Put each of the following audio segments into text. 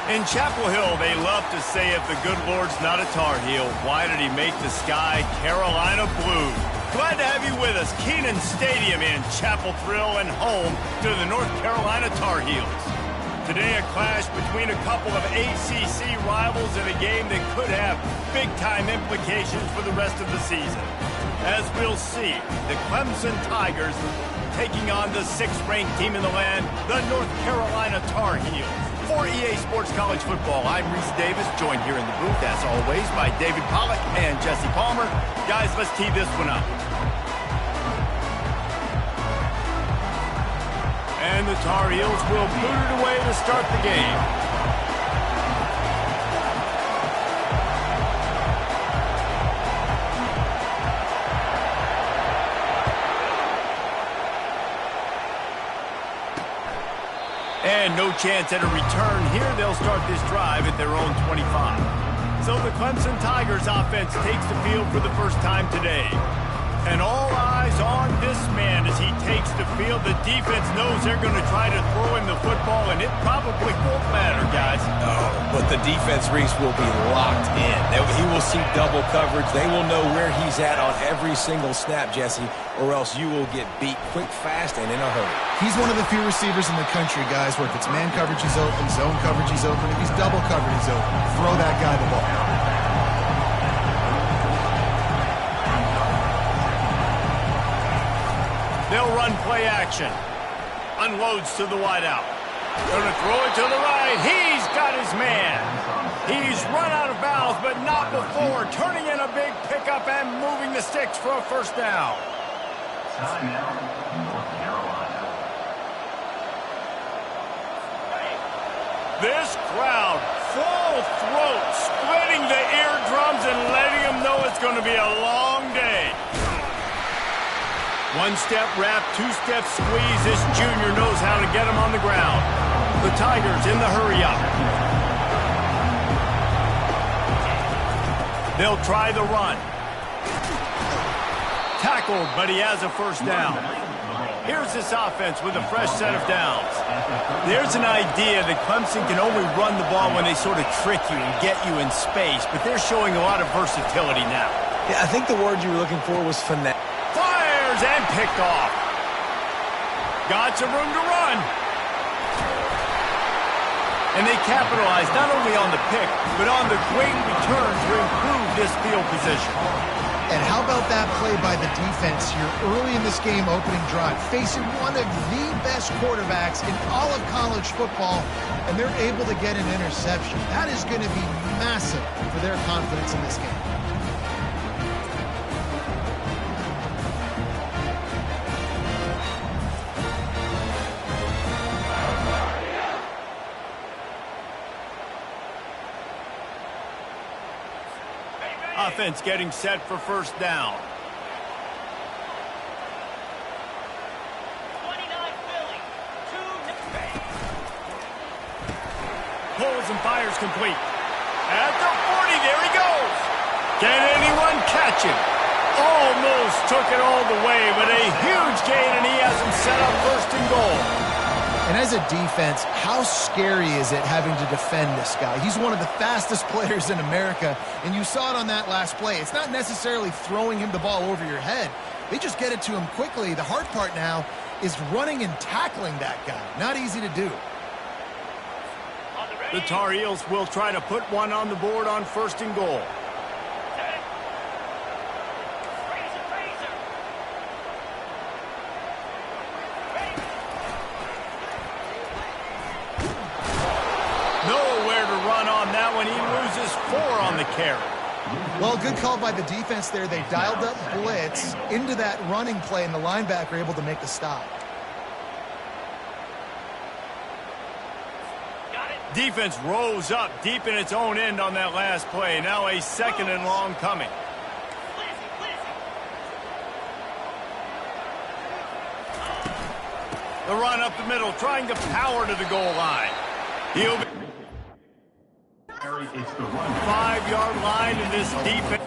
In Chapel Hill, they love to say if the good Lord's not a Tar Heel, why did he make the sky Carolina blue? Glad to have you with us. Kenan Stadium in Chapel Thrill and home to the North Carolina Tar Heels. Today, a clash between a couple of ACC rivals in a game that could have big-time implications for the rest of the season. As we'll see, the Clemson Tigers taking on the 6th-ranked team in the land, the North Carolina Tar Heels. For EA Sports College Football, I'm Reese Davis, joined here in the booth, as always, by David Pollack and Jesse Palmer. Guys, let's tee this one up. And the Tar Heels will boot it away to start the game. And no chance at a return here. They'll start this drive at their own 25. So the Clemson Tigers offense takes the field for the first time today. And all eyes on this man as he takes the field. The defense knows they're going to try to throw him the football, and it probably won't matter, guys. Oh, but the defense, Reese, will be locked in. He will see double coverage. They will know where he's at on every single snap, Jesse, or else you will get beat quick, fast, and in a hurry. He's one of the few receivers in the country, guys, where if it's man coverage, he's open, zone coverage, he's open. If he's double covered, he's open. Throw that guy the ball. They'll run play action. Unloads to the wideout. Gonna throw it to the right. He's got his man. He's run out of bounds, but not before. Turning in a big pickup and moving the sticks for a first down. Timeout, North Carolina. This crowd, full throat, splitting the eardrums and letting them know it's going to be a long day. One-step wrap, two-step squeeze. This junior knows how to get him on the ground. The Tigers in the hurry-up. They'll try the run. Tackled, but he has a first down. Here's this offense with a fresh set of downs. There's an idea that Clemson can only run the ball when they sort of trick you and get you in space, but they're showing a lot of versatility now. Yeah, I think the word you were looking for was finesse. Fires and picked off. Got some room to run. And they capitalize not only on the pick, but on the great return to improve this field position. And how about that play by the defense here early in this game opening drive, facing one of the best quarterbacks in all of college football, and they're able to get an interception. That is going to be massive for their confidence in this game. Offense getting set for first down. 29 Philly. Pulls and fires complete. At the 40, there he goes. Can anyone catch him? Almost took it all the way, but a huge gain, and he has him set up first and goal. And as a defense, how scary is it having to defend this guy? He's one of the fastest players in America, and you saw it on that last play. It's not necessarily throwing him the ball over your head. They just get it to him quickly. The hard part now is running and tackling that guy. Not easy to do. The Tar Heels will try to put one on the board on first and goal. When he loses 4 on the carry. Well, good call by the defense there. They dialed up blitz into that running play, and the linebacker able to make the stop. Defense rose up deep in its own end on that last play. Now a second and long coming. The run up the middle, trying to power to the goal line. He'll be 5-yard line in this defense.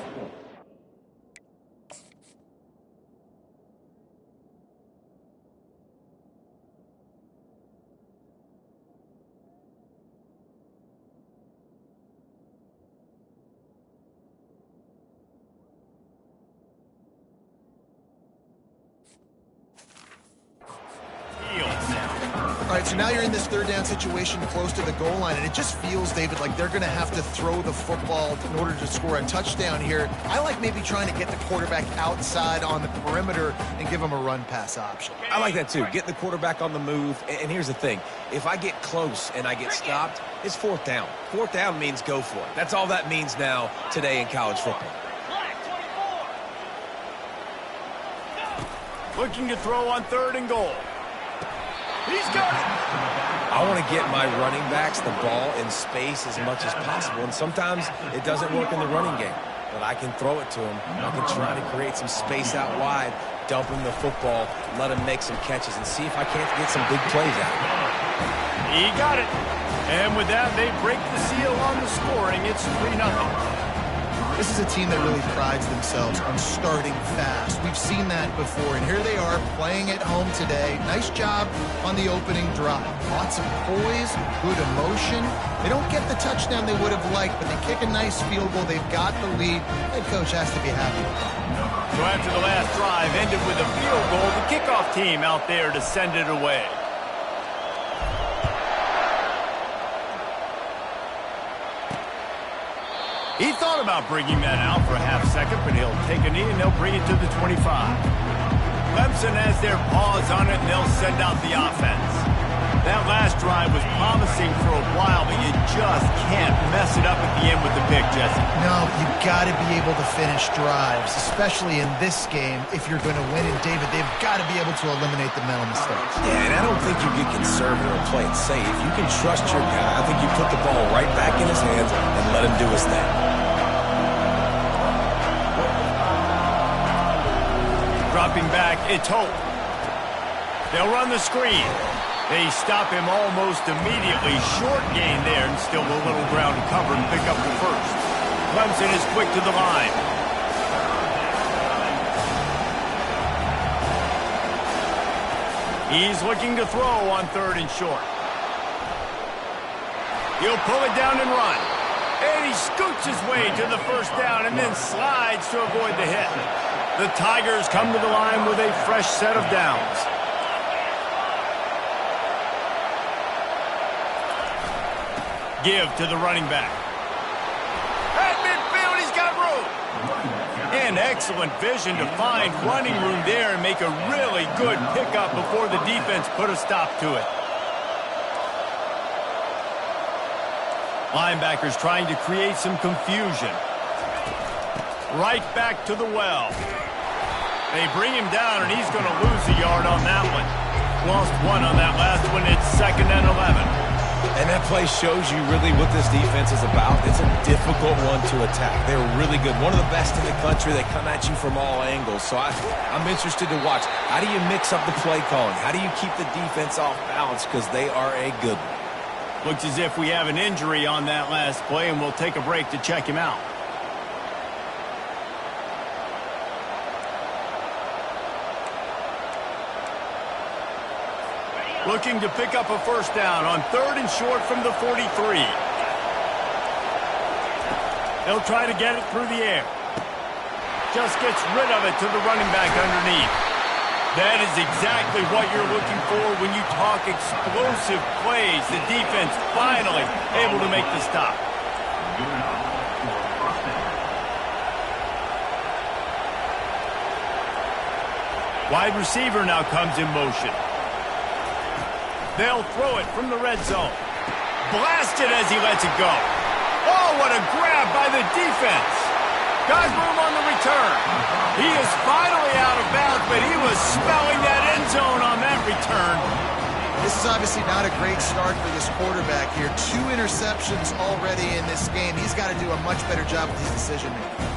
All right, so now you're in this third down situation close to the goal line, and it just feels, David, like they're going to have to throw the football in order to score a touchdown here. I like maybe trying to get the quarterback outside on the perimeter and give him a run-pass option. I like that too, getting the quarterback on the move. And here's the thing, if I get close and I get stopped, it's fourth down. Fourth down means go for it. That's all that means now today in college football. Looking to throw on 3rd and goal. He's got it. I want to get my running backs the ball in space as much as possible, and sometimes it doesn't work in the running game, but I can throw it to him. I can try to create some space out wide, dump him the football, let him make some catches, and see if I can't get some big plays out of him. He got it. And with that, they break the seal on the scoring. It's 3-0. This is a team that really prides themselves on starting fast. We've seen that before, and here they are playing at home today. Nice job on the opening drive. Lots of poise, good emotion. They don't get the touchdown they would have liked, but they kick a nice field goal. They've got the lead. Head coach has to be happy with that. So after the last drive ended with a field goal, the kickoff team out there to send it away. He thought about bringing that out for a half second, but he'll take a knee and they'll bring it to the 25. Clemson has their paws on it and they'll send out the offense. That last drive was promising for a while, but you just can't mess it up at the end with the pick, Jesse. No, you've got to be able to finish drives, especially in this game if you're going to win. And David, they've got to be able to eliminate the mental mistakes. Yeah, and I don't think you get conservative or play it safe. You can trust your guy. I think you put the ball right back in his hands and let him do his thing. Dropping back, it's Hope. They'll run the screen. They stop him almost immediately. Short gain there, and still a little ground to cover and pick up the first. Clemson is quick to the line. He's looking to throw on 3rd and short. He'll pull it down and run. And he scoots his way to the first down and then slides to avoid the hit. The Tigers come to the line with a fresh set of downs. Give to the running back. At midfield, he's got room. And excellent vision to find running room there and make a really good pickup before the defense put a stop to it. Linebackers trying to create some confusion. Right back to the well. They bring him down, and he's going to lose a yard on that one. Lost 1 on that last one. It's 2nd and 11. And that play shows you really what this defense is about. It's a difficult one to attack. They're really good. One of the best in the country. They come at you from all angles. So I'm interested to watch. How do you mix up the play calling? How do you keep the defense off balance? Because they are a good one. Looks as if we have an injury on that last play, and we'll take a break to check him out. Looking to pick up a first down on 3rd and short from the 43. They'll try to get it through the air. Just gets rid of it to the running back underneath. That is exactly what you're looking for when you talk explosive plays. The defense finally able to make the stop. Wide receiver now comes in motion. They'll throw it from the red zone. Blasted as he lets it go. Oh, what a grab by the defense. Got room on the return. He is finally out of bounds, but he was smelling that end zone on that return. This is obviously not a great start for this quarterback here. 2 interceptions already in this game. He's got to do a much better job with his decision-making.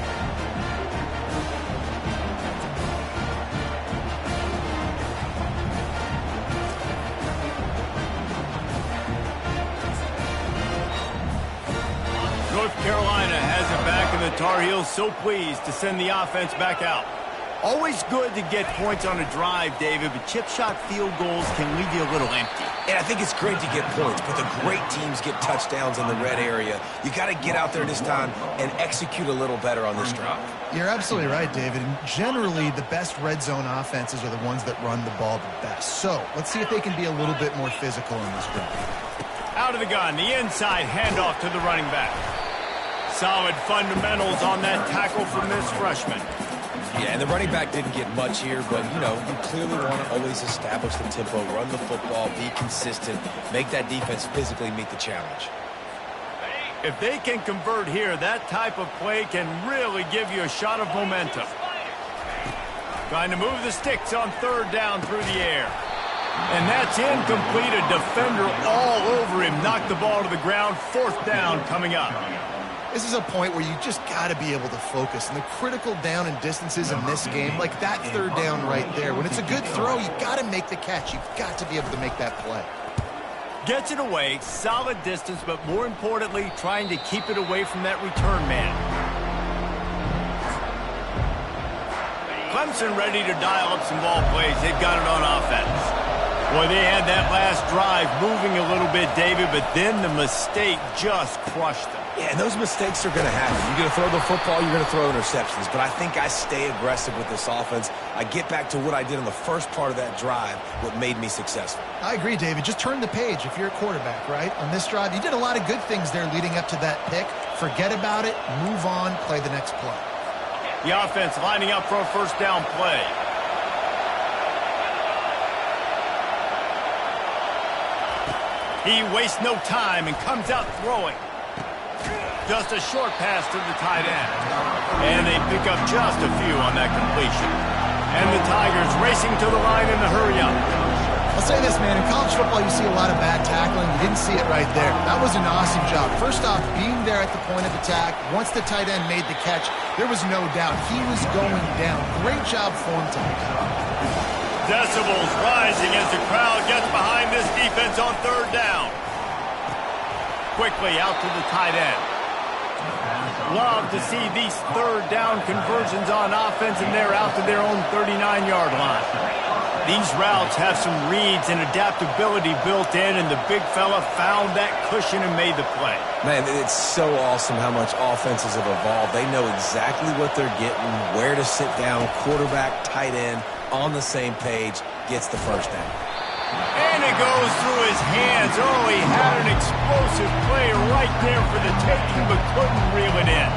North Carolina has it back, and the Tar Heels so pleased to send the offense back out. Always good to get points on a drive, David, but chip shot field goals can leave you a little empty. And I think it's great to get points, but the great teams get touchdowns in the red area. You got to get out there this time and execute a little better on this drive. You're absolutely right, David. And generally, the best red zone offenses are the ones that run the ball the best. So let's see if they can be a little bit more physical in this drive. Out of the gun, the inside handoff to the running back. Solid fundamentals on that tackle from this freshman. Yeah, and the running back didn't get much here, but, you know, you clearly want to always establish the tempo, run the football, be consistent, make that defense physically meet the challenge. If they can convert here, that type of play can really give you a shot of momentum. Trying to move the sticks on third down through the air. And that's incomplete. A defender all over him. Knocked the ball to the ground. Fourth down coming up. This is a point where you just got to be able to focus. And the critical down and distances in this game, like that third down right there, when it's a good throw, you got to make the catch. You've got to be able to make that play. Gets it away, solid distance, but more importantly, trying to keep it away from that return man. Clemson ready to dial up some ball plays. They've got it on offense. Boy, they had that last drive moving a little bit, David, but then the mistake just crushed them. Yeah, and those mistakes are going to happen. You're going to throw the football, you're going to throw interceptions. But I think I stay aggressive with this offense. I get back to what I did in the first part of that drive, what made me successful. I agree, David. Just turn the page if you're a quarterback, right? On this drive, you did a lot of good things there leading up to that pick. Forget about it, move on, play the next play. The offense lining up for a first down play. He wastes no time and comes out throwing. Just a short pass to the tight end. And they pick up just a few on that completion. And the Tigers racing to the line in the hurry up. I'll say this, man. In college football, you see a lot of bad tackling. You didn't see it right there. That was an awesome job. First off, being there at the point of attack. Once the tight end made the catch, there was no doubt he was going down. Great job for him to Decibels rising as the crowd gets behind this defense on third down. Quickly out to the tight end. Love to see these third down conversions on offense, and they're out to their own 39-yard line. These routes have some reads and adaptability built in, and the big fella found that cushion and made the play. Man, it's so awesome how much offenses have evolved. They know exactly what they're getting, where to sit down, quarterback, tight end, on the same page, gets the first down. And it goes through his hands. Oh, he had an explosive play right there for the taking, but couldn't reel it in.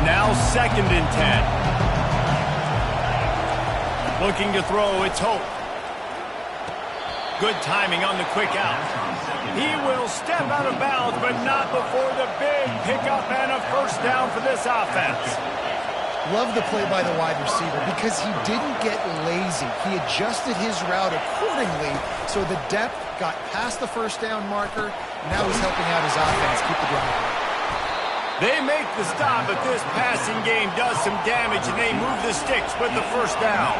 Now 2nd and 10. Looking to throw, it's Hope. Good timing on the quick out. He will step out of bounds, but not before the big pickup and a first down for this offense. Love the play by the wide receiver because he didn't get lazy. He adjusted his route accordingly, so the depth got past the first down marker. Now he's helping out his offense keep the drive. They make the stop, but this passing game does some damage, and they move the sticks with the first down.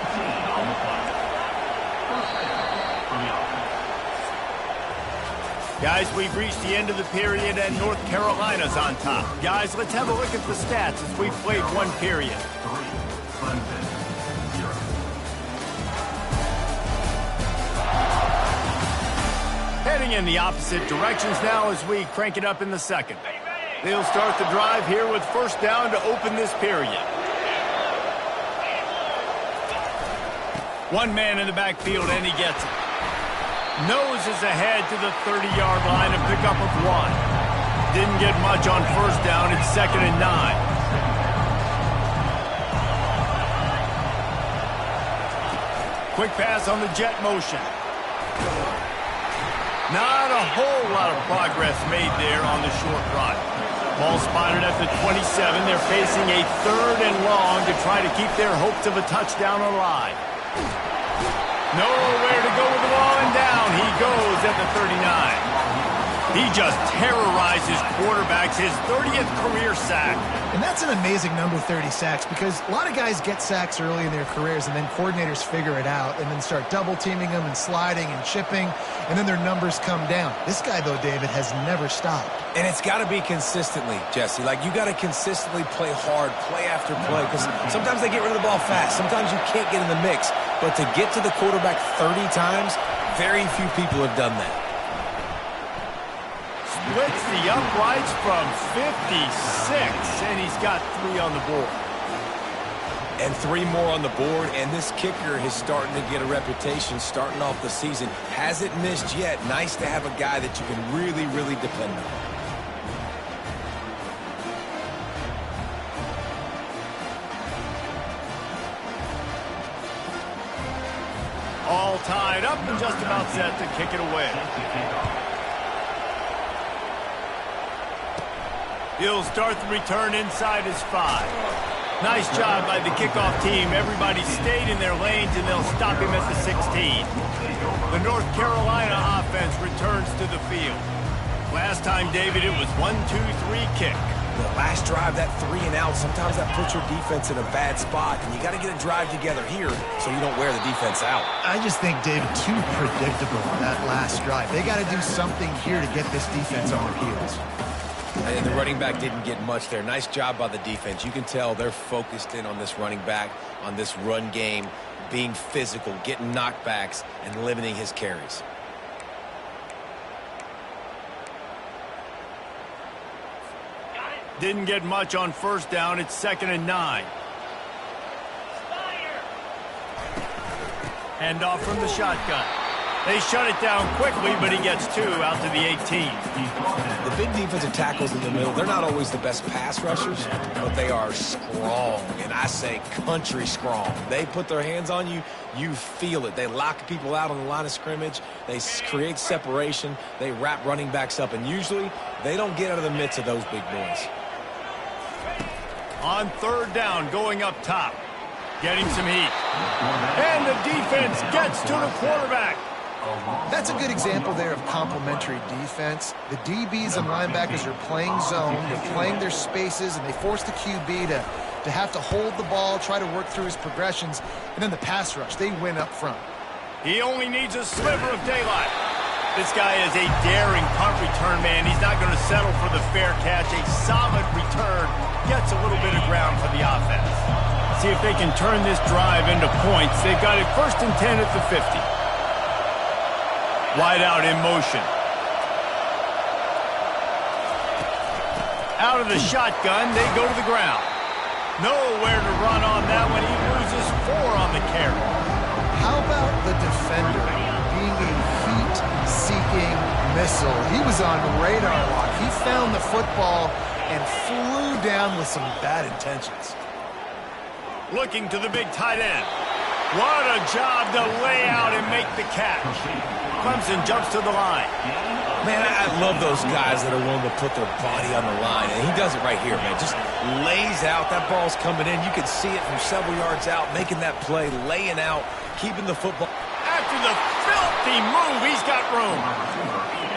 Guys, we've reached the end of the period, and North Carolina's on top. Guys, let's have a look at the stats as we've played one period. Heading in the opposite directions now as we crank it up in the second. They'll start the drive here with first down to open this period. One man in the backfield, and he gets it. Noses ahead to the 30-yard line, a pickup of 1. Didn't get much on first down. It's 2nd and 9. Quick pass on the jet motion. Not a whole lot of progress made there on the short run. Ball spotted at the 27. They're facing a 3rd and long to try to keep their hopes of a touchdown alive. Nowhere to go with the ball, and down he goes at the 39. He just terrorizes quarterbacks, his 30th career sack. And that's an amazing number, 30 sacks, because a lot of guys get sacks early in their careers, and then coordinators figure it out and then start double-teaming them and sliding and chipping, and then their numbers come down. This guy, though, David, has never stopped. And it's got to be consistently, Jesse. Like, you got to consistently play hard, play after play, because sometimes they get rid of the ball fast. Sometimes you can't get in the mix. But to get to the quarterback 30 times, very few people have done that. Splits the uprights from 56, and he's got 3 on the board. And 3 more on the board, and this kicker is starting to get a reputation starting off the season. Hasn't missed yet. Nice to have a guy that you can really, really depend on. All tied up and just about set to kick it away. He'll start the return inside his 5. Nice job by the kickoff team. Everybody stayed in their lanes, and they'll stop him at the 16. The North Carolina offense returns to the field. Last time, David, it was 1-2-3 kick. The last drive, that 3 and out, sometimes that puts your defense in a bad spot, and you got to get a drive together here so you don't wear the defense out. I just think, David, too predictable that last drive. They got to do something here to get this defense on their heels. And the running back didn't get much there. Nice job by the defense. You can tell they're focused in on this running back, on this run game, being physical, getting knockbacks, and limiting his carries. Didn't get much on first down. It's 2nd and 9. Hand off from the shotgun. They shut it down quickly, but he gets 2 out to the 18. The big defensive tackles in the middle, they're not always the best pass rushers, but they are strong, and I say country strong. They put their hands on you, you feel it. They lock people out on the line of scrimmage. They create separation. They wrap running backs up, and usually they don't get out of the midst of those big boys. On 3rd down, going up top. Getting some heat. And the defense gets to the quarterback. That's a good example there of complementary defense. The DBs and linebackers are playing zone, they're playing their spaces, and they force the QB to have to hold the ball, try to work through his progressions, and then the pass rush, they win up front. He only needs a sliver of daylight. This guy is a daring punt return man. He's not going to settle for the fair catch. A solid return gets a little bit of ground for the offense. See if they can turn this drive into points. They've got it 1st and 10 at the 50. Wide out in motion. Out of the shotgun, they go to the ground. Nowhere to run on that one. He loses 4 on the carry. How about the defender being a heat-seeking missile? He was on radar lock. He found the football and flew down with some bad intentions. Looking to the big tight end. What a job to lay out and make the catch. Clemson jumps to the line. Man, I love those guys that are willing to put their body on the line, and he does it right here, man. Just lays out. That ball's coming in. You can see it from several yards out, making that play, laying out, keeping the football. After the filthy move, he's got room.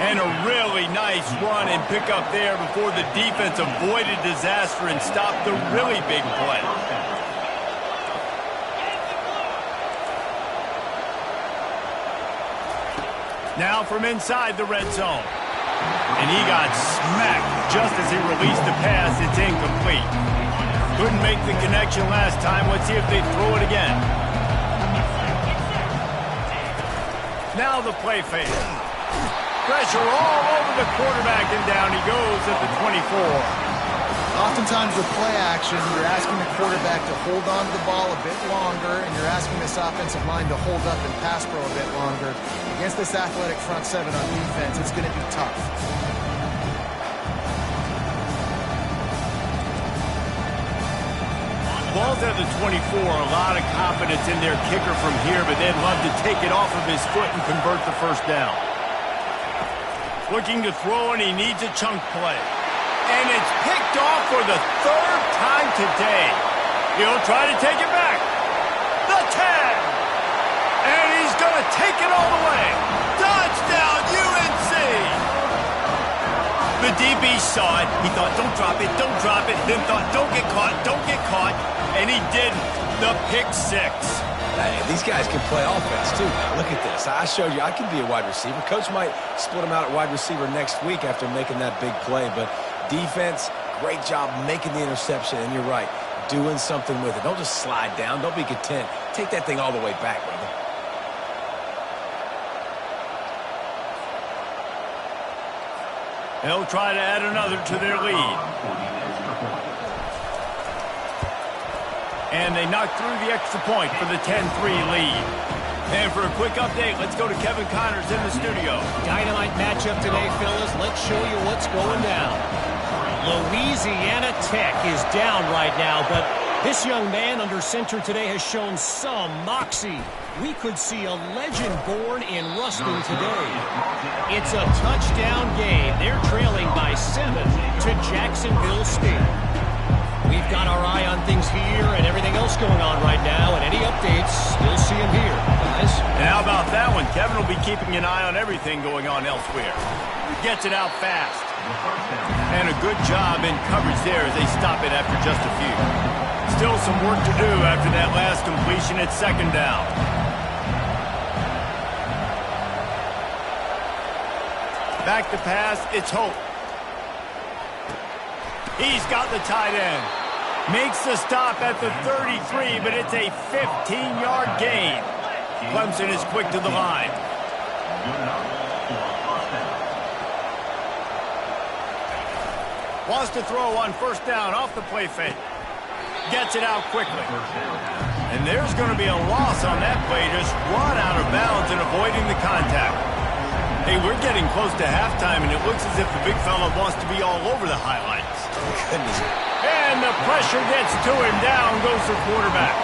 And a really nice run and pick up there before the defense avoided disaster and stopped the really big play. Now from inside the red zone. And he got smacked just as he released the pass. It's incomplete. Couldn't make the connection last time. Let's see if they throw it again. Now the play fake. Pressure all over the quarterback, and down he goes at the 24. Oftentimes with play action, you're asking the quarterback to hold on to the ball a bit longer, and you're asking this offensive line to hold up and pass pro a bit longer. Against this athletic front 7 on defense, it's going to be tough. Ball's at the 24. A lot of confidence in their kicker from here, but they'd love to take it off of his foot and convert the first down. Looking to throw, and he needs a chunk play. And it's picked off for the 3rd time today. He'll try to take it back. The 10. And he's going to take it all the way. Touchdown, UNC. The DB saw it. He thought, don't drop it, then thought, don't get caught, and he didn't. The pick six. Hey, these guys can play offense, too. Now, look at this. I showed you I can be a wide receiver. Coach might split him out at wide receiver next week after making that big play, but defense, great job making the interception, and you're right, doing something with it. Don't just slide down. Don't be content. Take that thing all the way back, brother. They'll try to add another to their lead. And they knock through the extra point for the 10-3 lead. And for a quick update, let's go to Kevin Connors in the studio. Dynamite matchup today, fellas. Let's show you what's going down. Louisiana Tech is down right now, but this young man under center today has shown some moxie. We could see a legend born in Ruston today. It's a touchdown game. They're trailing by 7 to Jacksonville State. We've got our eye on things here and everything else going on right now, and any updates, you'll see them here, guys. And how about that one? Kevin will be keeping an eye on everything going on elsewhere. Gets it out fast. And a good job in coverage there as they stop it after just a few. Still some work to do after that last completion at second down. Back to pass, it's Hope. He's got the tight end. Makes the stop at the 33, but it's a 15-yard gain. Clemson is quick to the line. Wants to throw on first down off the play fake. Gets it out quickly. And there's going to be a loss on that play. Just run out of bounds and avoiding the contact. Hey, we're getting close to halftime, and it looks as if the big fella wants to be all over the highlights. Goodness. And the pressure gets to him. Down goes the quarterback.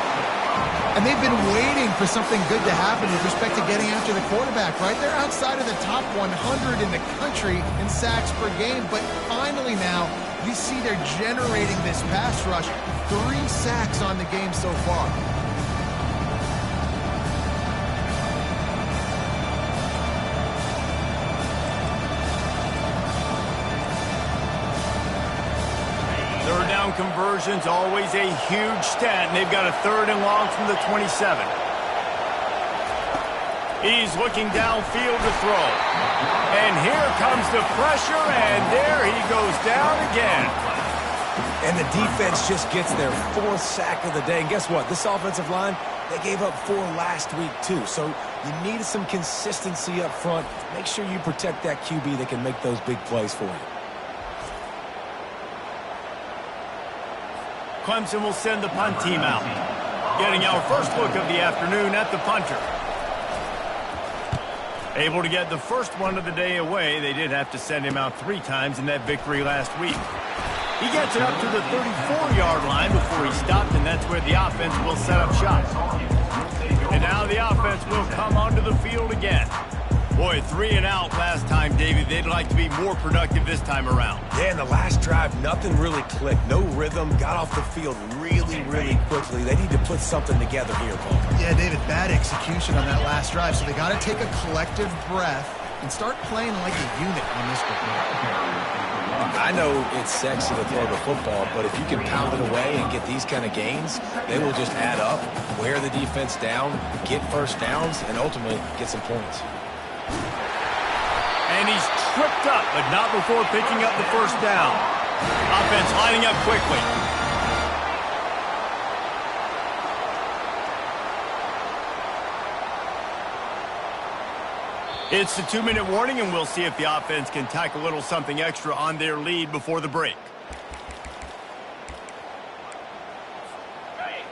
And they've been waiting for something good to happen with respect to getting after the quarterback, right? They're outside of the top 100 in the country in sacks per game, but finally now you see they're generating this pass rush. 3 sacks on the game so far. Third down conversions, always a huge stat, and they've got a 3rd and long from the 27. He's looking downfield to throw. And here comes the pressure, and there he goes down again. And the defense just gets their 4th sack of the day. And guess what? This offensive line, they gave up 4 last week, too. So you need some consistency up front. Make sure you protect that QB that can make those big plays for you. Clemson will send the punt team out. Getting our first look of the afternoon at the punter. Able to get the first one of the day away. They did have to send him out 3 times in that victory last week. He gets it up to the 34-yard line before he stopped, and that's where the offense will set up shop. And now the offense will come onto the field again. Boy, 3 and out last time, Davey. They'd like to be more productive this time around. Yeah, in the last drive, nothing really clicked. No rhythm. Got off the field really, really quickly. They need to put something together here, Paul. Yeah, David, bad execution on that last drive, so they got to take a collective breath and start playing like a unit on this one. I know it's sexy to throw the football, but if you can pound it away and get these kind of gains, they will just add up, wear the defense down, get first downs, and ultimately get some points. And he's tripped up, but not before picking up the first down. Offense lining up quickly. It's the 2-minute warning, and we'll see if the offense can tack a little something extra on their lead before the break.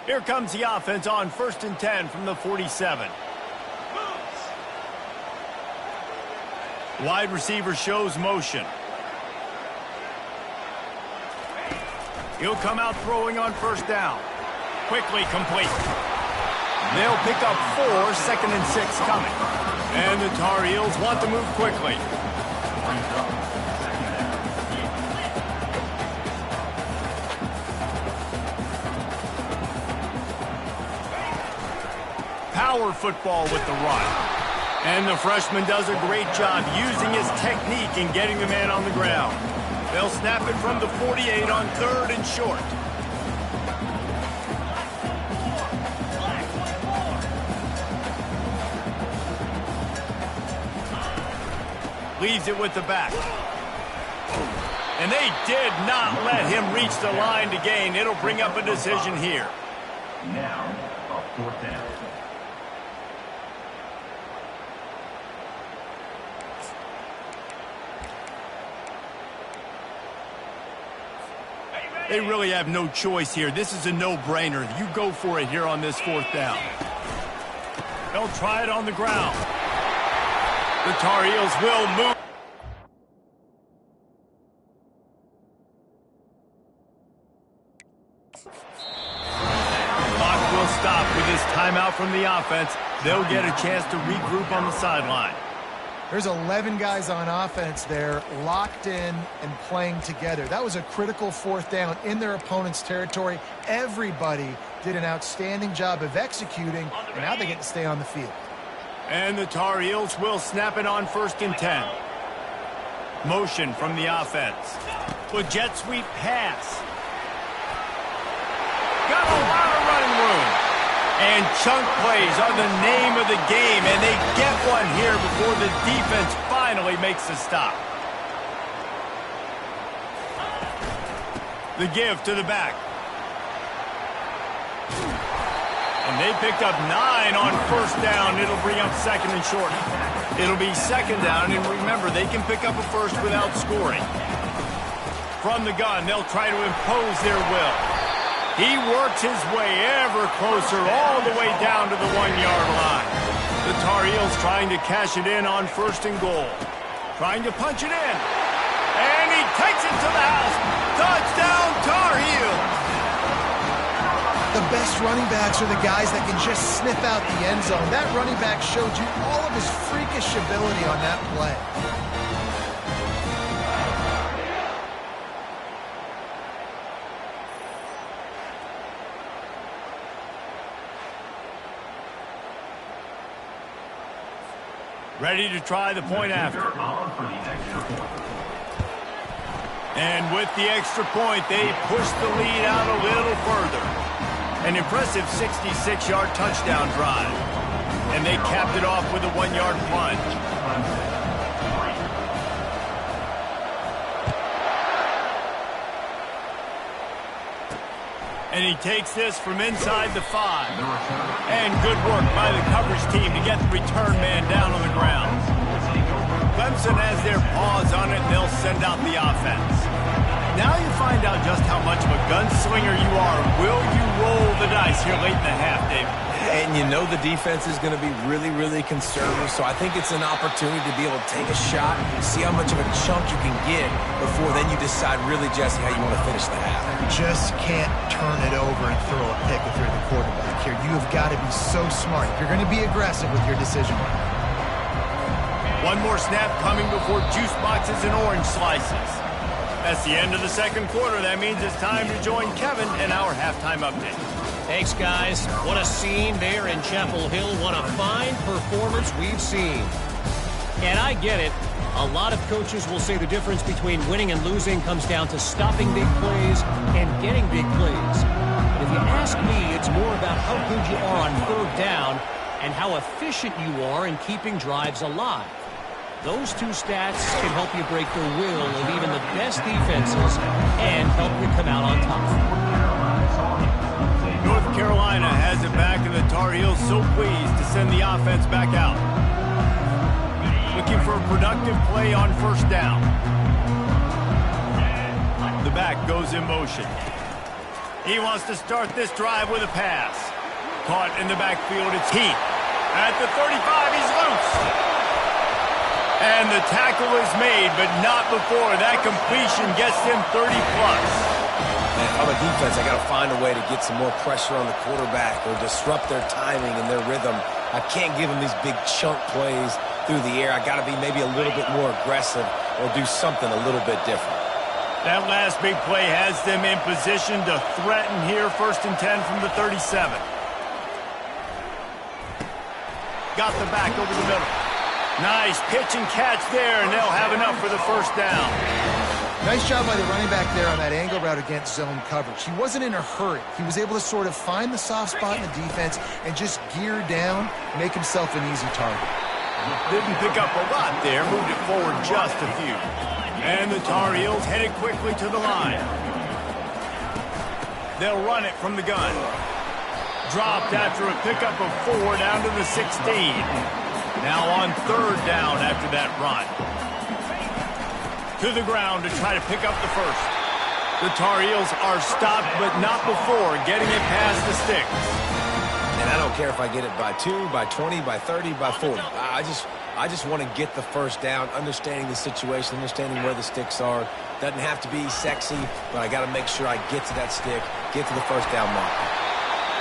Here comes the offense on 1st and 10 from the 47. Wide receiver shows motion. He'll come out throwing on first down. Quickly complete. They'll pick up 4, 2nd and 6 coming. And the Tar Heels want to move quickly. Power football with the run. And the freshman does a great job using his technique and getting the man on the ground. They'll snap it from the 48 on 3rd and short. Leaves it with the back. And they did not let him reach the line to gain. It'll bring up a decision here. Now, a 4th down. They really have no choice here. This is a no-brainer. You go for it here on this 4th down. They'll try it on the ground. The Tar Heels will move. Clock will stop with this timeout from the offense. They'll get a chance to regroup on the sideline. There's 11 guys on offense there, locked in and playing together. That was a critical 4th down in their opponent's territory. Everybody did an outstanding job of executing, and now they get to stay on the field. And the Tar Heels will snap it on 1st and 10. Motion from the offense. With jet sweep pass. Got a lot of running room. And chunk plays are the name of the game, and they get one here before the defense finally makes a stop. The give to the back. And they picked up 9 on 1st down. It'll bring up 2nd and short. It'll be 2nd down, and remember, they can pick up a first without scoring. From the gun, they'll try to impose their will. He works his way ever closer all the way down to the 1-yard line. The Tar Heels trying to cash it in on 1st and goal. Trying to punch it in. And he takes it to the house. Touchdown, Tar Heels. The best running backs are the guys that can just sniff out the end zone. That running back showed you all of his freakish ability on that play. Ready to try the point after. And with the extra point, they push the lead out a little further. An impressive 66-yard touchdown drive. And they capped it off with a 1-yard plunge. And he takes this from inside the 5. And good work by the coverage team to get the return man down on the ground. Clemson has their paws on it, and they'll send out the offense. Now you find out just how much of a gunslinger you are. Will you roll the dice here late in the half, Dave? And you know the defense is going to be really, really conservative, so I think it's an opportunity to be able to take a shot, see how much of a chunk you can get before then you decide really, Jesse, how you want to finish the half. You just can't turn it over and throw a pick if you're the quarterback here. You have got to be so smart. You're going to be aggressive with your decision. One more snap coming before juice boxes and orange slices. That's the end of the 2nd quarter. That means it's time to join Kevin in our halftime update. Thanks, guys. What a scene there in Chapel Hill. What a fine performance we've seen. And I get it. A lot of coaches will say the difference between winning and losing comes down to stopping big plays and getting big plays. But if you ask me, it's more about how good you are on 3rd down and how efficient you are in keeping drives alive. Those two stats can help you break the will of even the best defenses and help you come out on top. North Carolina has it back, and the Tar Heels so pleased to send the offense back out. Looking for a productive play on 1st down. The back goes in motion. He wants to start this drive with a pass. Caught in the backfield, it's Heath. At the 35, he's loose. And the tackle is made, but not before that completion gets them 30-plus. And if I'm a defense, I got to find a way to get some more pressure on the quarterback or disrupt their timing and their rhythm. I can't give them these big chunk plays through the air. I got to be maybe a little bit more aggressive or do something a little bit different. That last big play has them in position to threaten here. 1st and 10 from the 37. Got the back over the middle. Nice pitch and catch there, and they'll have enough for the 1st down. Nice job by the running back there on that angle route against zone coverage. He wasn't in a hurry. He was able to sort of find the soft spot in the defense and just gear down, make himself an easy target. Didn't pick up a lot there, moved it forward just a few. And the Tar Heels headed quickly to the line. They'll run it from the gun. Dropped after a pickup of 4 down to the 16. Now on 3rd down after that run. To the ground to try to pick up the first. The Tar Heels are stopped, but not before getting it past the sticks. And I don't care if I get it by 2, by 20, by 30, by 40. I just want to get the first down, understanding the situation, understanding where the sticks are. Doesn't have to be sexy, but I got to make sure I get to that stick, get to the first down mark.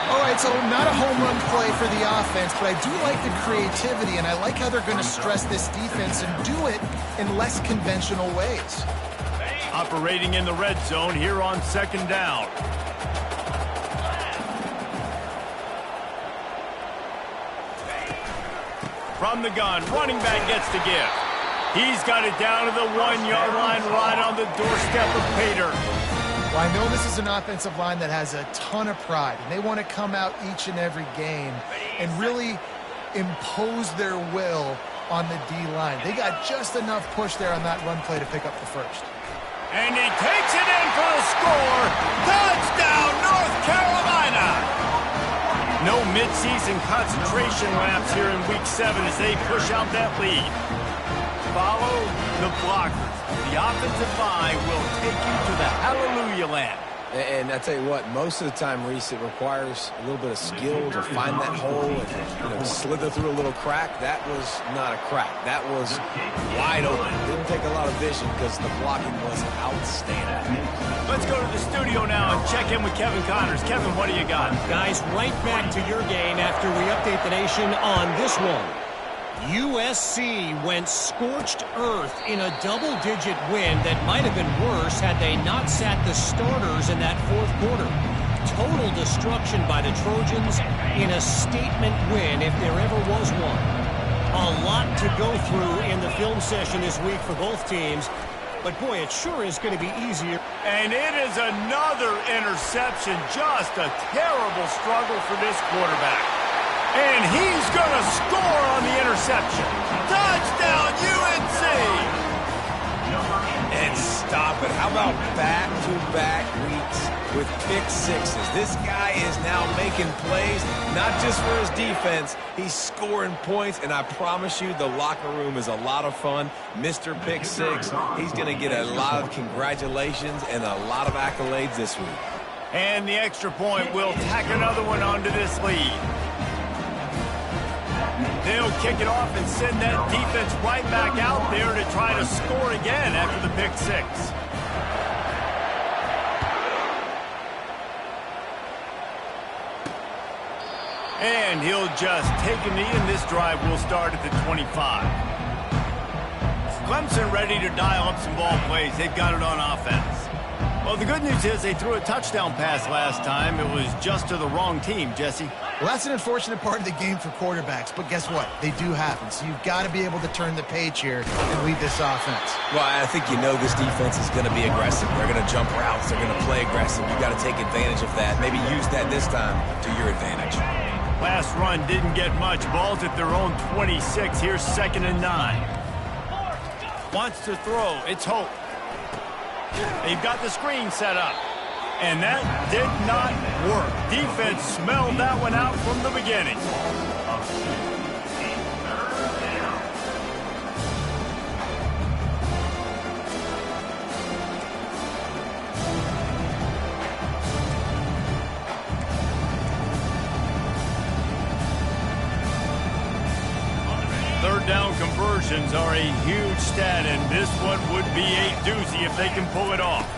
All right, so not a home run play for the offense, but I do like the creativity, and I like how they're going to stress this defense and do it in less conventional ways. Operating in the red zone here on 2nd down. From the gun, running back gets to give. He's got it down to the 1-yard line right on the doorstep of Pater. Well, I know this is an offensive line that has a ton of pride, and they want to come out each and every game and really impose their will on the D-line. They got just enough push there on that run play to pick up the first. And he takes it in for the score. Touchdown, North Carolina! No midseason concentration laps here in Week 7 as they push out that lead. Follow the blockers. The offensive line will take you to the hallelujah land. And I tell you what, most of the time, Reese, it requires a little bit of skill to find that hole and slither through a little crack. That was not a crack. That was wide open. It didn't take a lot of vision because the blocking was outstanding. Let's go to the studio now and check in with Kevin Connors. Kevin, what do you got? Guys, right back to your game after we update the nation on this one. USC went scorched earth in a double-digit win that might have been worse had they not sat the starters in that 4th quarter. Total destruction by the Trojans in a statement win if there ever was one. A lot to go through in the film session this week for both teams, but boy, it sure is going to be easier. And it is another interception. Just a terrible struggle for this quarterback. And he's going to score on the interception. Touchdown, UNC! And stop it. How about back-to-back weeks with pick sixes? This guy is now making plays, not just for his defense. He's scoring points, and I promise you the locker room is a lot of fun. Mr. Pick Six, he's going to get a lot of congratulations and a lot of accolades this week. And the extra point will tack another one onto this lead. They'll kick it off and send that defense right back out there to try to score again after the pick six. And he'll just take a knee, and this drive will start at the 25. Clemson ready to dial up some ball plays. They've got it on offense. Well, the good news is they threw a touchdown pass last time. It was just to the wrong team, Jesse. Well, that's an unfortunate part of the game for quarterbacks, but guess what? They do happen, so you've got to be able to turn the page here and lead this offense. Well, I think you know this defense is going to be aggressive. They're going to jump routes. They're going to play aggressive. You've got to take advantage of that. Maybe use that this time to your advantage. Last run didn't get much. Ball's at their own 26. Here's 2nd and 9. Wants to throw. It's Hope. They've got the screen set up. And that did not work. Defense smelled that one out from the beginning. Third down conversions are a huge stat, and this one would be a doozy if they can pull it off.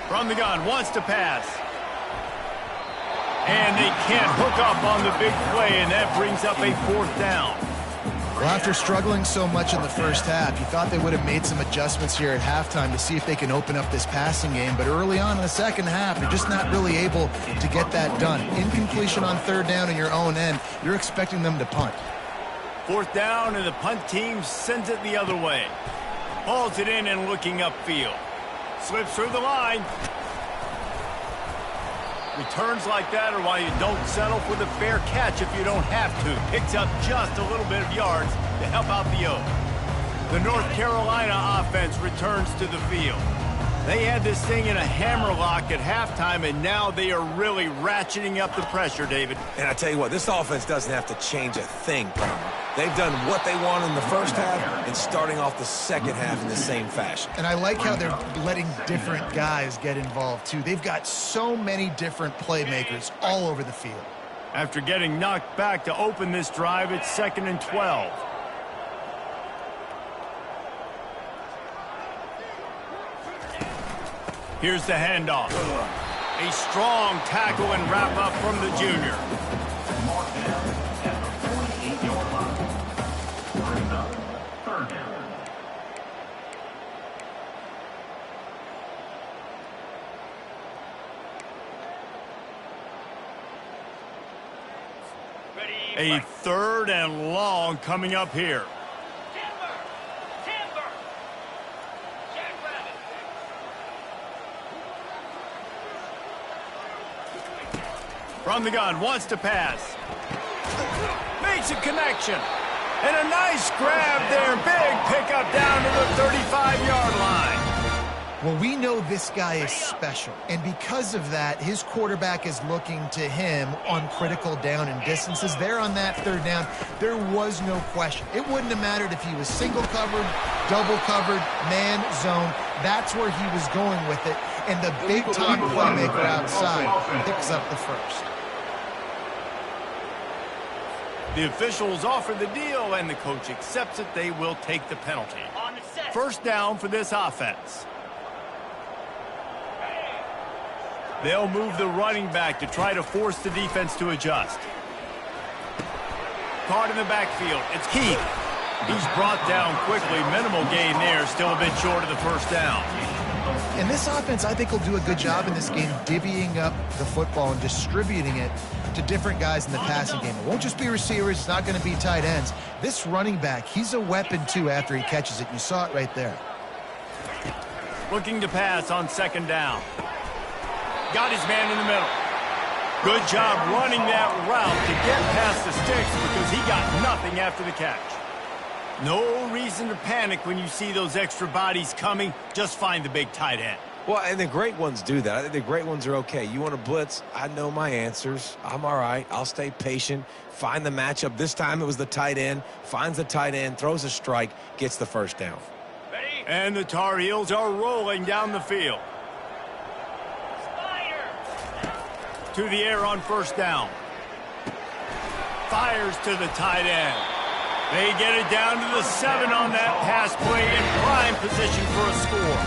From the gun, wants to pass. And they can't hook up on the big play, and that brings up a 4th down. Well, after struggling so much in the first half, you thought they would have made some adjustments here at halftime to see if they can open up this passing game. But early on in the second half, you're just not really able to get that done. Incompletion on 3rd down in your own end, you're expecting them to punt. 4th down, and the punt team sends it the other way. Hauls it in and looking upfield. Slips through the line. Returns like that are why you don't settle for the fair catch if you don't have to. Picks up just a little bit of yards to help out the O. The North Carolina offense returns to the field. They had this thing in a hammerlock at halftime, and now they are really ratcheting up the pressure, David. And I tell you what, this offense doesn't have to change a thing. They've done what they want in the first half and starting off the second half in the same fashion. And I like how they're letting different guys get involved, too. They've got so many different playmakers all over the field. After getting knocked back to open this drive, it's 2nd and 12. Here's the handoff. A strong tackle and wrap up from the junior. Mark down at the 48-yard line. Bring up 3rd down. A 3rd and long coming up here. From the gun, wants to pass. Makes a connection. And a nice grab there. Big pickup down to the 35-yard line. Well, we know this guy is special, and because of that, his quarterback is looking to him on critical down and distances. There on that 3rd down, there was no question. It wouldn't have mattered if he was single covered, double covered, man, zone. That's where he was going with it, and the big-time playmaker outside picks up the first. The officials offer the deal, and the coach accepts it. They will take the penalty. 1st down for this offense. They'll move the running back to try to force the defense to adjust. Caught in the backfield. It's Keith. He's brought down quickly. Minimal gain there. Still a bit short of the 1st down. And this offense, I think, will do a good job in this game divvying up the football and distributing it to different guys in the passing game. It won't just be receivers. It's not going to be tight ends. This running back, he's a weapon, too, after he catches it. You saw it right there. Looking to pass on 2nd down. Got his man in the middle. Good job running that route to get past the sticks because he got nothing after the catch. No reason to panic when you see those extra bodies coming. Just find the big tight end. Well, and the great ones do that. I think the great ones are okay. You want to blitz? I know my answers. I'm all right. I'll stay patient. Find the matchup. This time it was the tight end. Finds the tight end, throws a strike, gets the 1st down. And the Tar Heels are rolling down the field. To the air on 1st down. Fires to the tight end. They get it down to the 7 on that pass play in prime position for a score.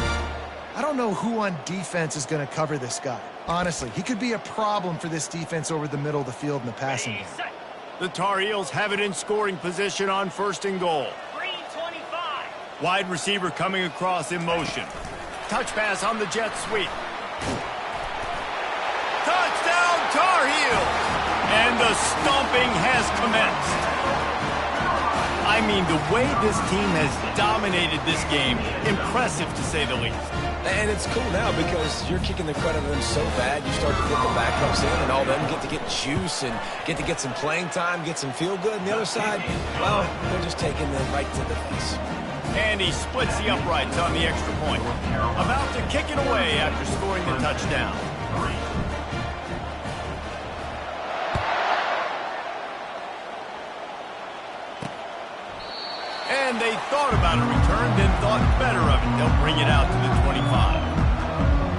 I don't know who on defense is going to cover this guy. Honestly, he could be a problem for this defense over the middle of the field in the passing game. The Tar Heels have it in scoring position on 1st and goal. Wide receiver coming across in motion. Touch pass on the jet sweep. Touchdown Tar Heels! And the stomping has commenced. I mean, the way this team has dominated this game, impressive to say the least. And it's cool now because you're kicking the credit of them so bad, you start to put the backups in, and all of them get to get juice and get to get some playing time, get some feel good. And the other side, well, they're just taking them right to the face. And he splits the uprights on the extra point. About to kick it away after scoring the touchdown. And they thought about a return, then thought better of it. They'll bring it out to the 25.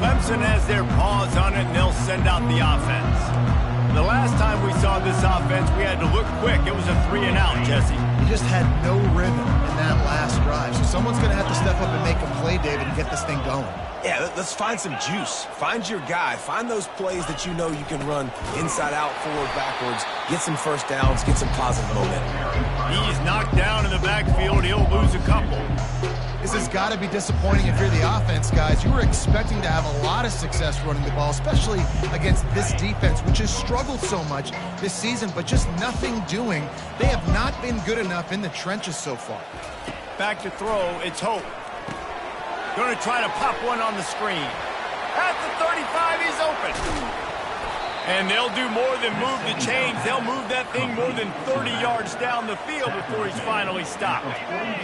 Clemson has their paws on it, and they'll send out the offense. The last time we saw this offense, we had to look quick. It was a 3-and-out, Jesse. He just had no rhythm in that last drive. So someone's going to have to step up and make a play, David, and get this thing going. Yeah, let's find some juice. Find your guy. Find those plays that you know you can run inside out, forward, backwards. Get some 1st downs. Get some positive momentum. He's knocked down in the backfield. He'll lose a couple. This has got to be disappointing if you're the offense, guys. You were expecting to have a lot of success running the ball, especially against this defense, which has struggled so much this season, but just nothing doing. They have not been good enough in the trenches so far. Back to throw. It's Hope. Going to try to pop one on the screen. At the 35, he's open. And they'll do more than move the chains. They'll move that thing more than 30 yards down the field before he's finally stopped.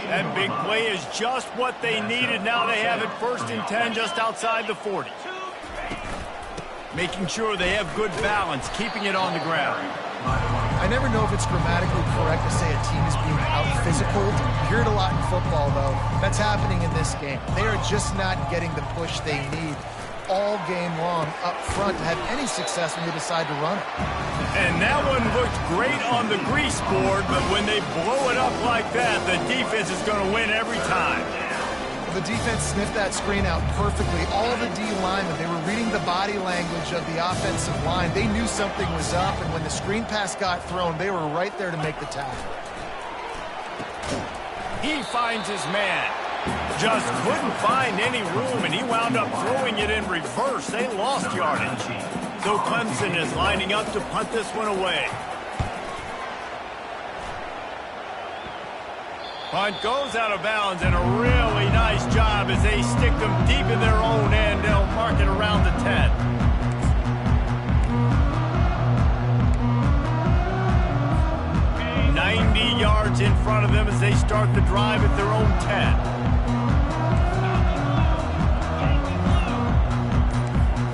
That big play is just what they needed. Now they have it 1st and 10 just outside the 40. Making sure they have good balance, keeping it on the ground. I never know if it's grammatically correct to say a team is being out-physical. You hear it a lot in football, though. That's happening in this game. They are just not getting the push they need all game long up front to have any success when they decide to run it. And that one looked great on the grease board, but when they blow it up like that, the defense is going to win every time. The defense sniffed that screen out perfectly. All the D linemen, they were reading the body language of the offensive line. They knew something was up, and when the screen pass got thrown, they were right there to make the tackle. He finds his man. Just couldn't find any room, and he wound up throwing it in reverse. They lost yardage. So Clemson is lining up to punt this one away. Punt goes out of bounds, and a really nice job as they stick them deep in their own end. They'll mark it around the 10. Yards in front of them as they start the drive at their own 10.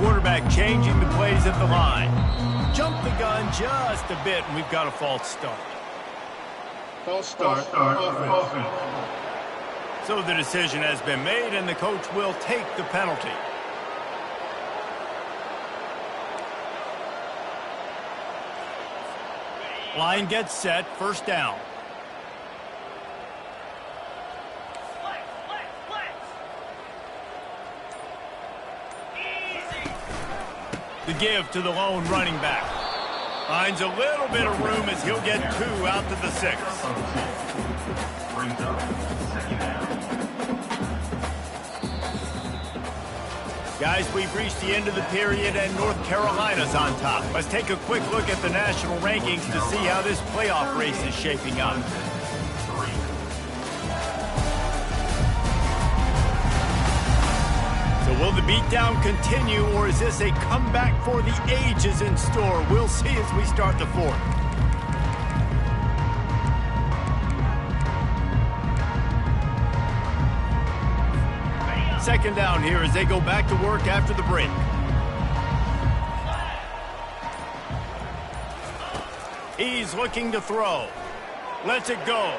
Quarterback changing the plays at the line. Jump the gun just a bit, and we've got a false start. False start. Offense. So the decision has been made, and the coach will take the penalty. Line gets set, 1st down. The give to the lone running back. Finds a little bit of room as he'll get 2 out to the 6. Brings up 2nd down. Guys, we've reached the end of the period, and North Carolina's on top. Let's take a quick look at the national rankings to see how this playoff race is shaping up. So will the beatdown continue, or is this a comeback for the ages in store? We'll see as we start the 4th. Second down here as they go back to work after the break. He's looking to throw. Lets it go.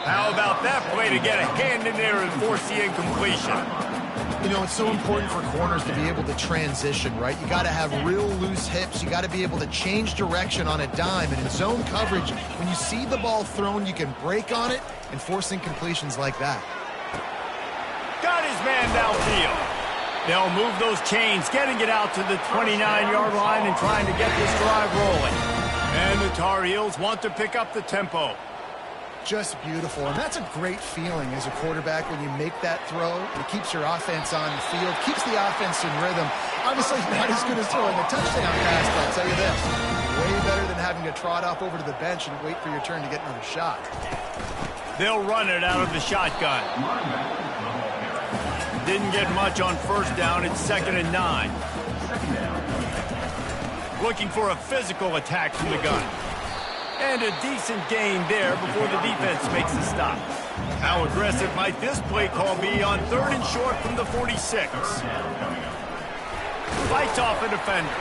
How about that play to get a hand in there and force the incompletion? You know, it's so important for corners to be able to transition, right? You got to have real loose hips. You got to be able to change direction on a dime. And in zone coverage, when you see the ball thrown, you can break on it and force incompletions like that. Got his man downfield. They'll move those chains, getting it out to the 29-yard line and trying to get this drive rolling. And the Tar Heels want to pick up the tempo. Just beautiful, and that's a great feeling as a quarterback when you make that throw. It keeps your offense on the field, keeps the offense in rhythm. Obviously not as good as throwing a touchdown pass, but I'll tell you this, way better than having to trot off over to the bench and wait for your turn to get another shot. They'll run it out of the shotgun. Didn't get much on 1st down. It's 2nd and 9. Looking for a physical attack from the gun. And a decent gain there before the defense makes the stop. How aggressive might this play call be on 3rd and short from the 46? Fights off a defender.